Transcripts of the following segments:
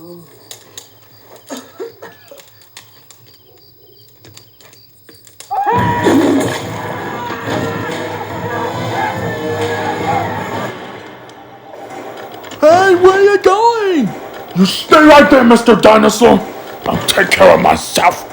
Hey, where you going? You stay right there, Mr. Dinosaur. I'll take care of myself.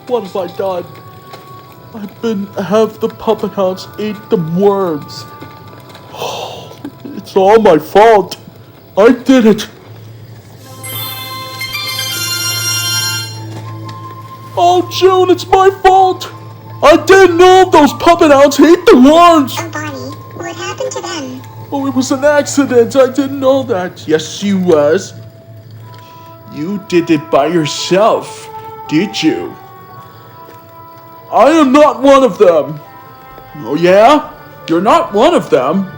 What have I done? Have the puppet hounds eat the worms. It's all my fault. I did it. Oh, June, it's my fault. I didn't know those puppet hounds ate the worms. Oh, Barney, what happened to them? Oh, it was an accident. I didn't know that. Yes, you was. You did it by yourself, did you? I am not one of them. Oh, yeah? You're not one of them?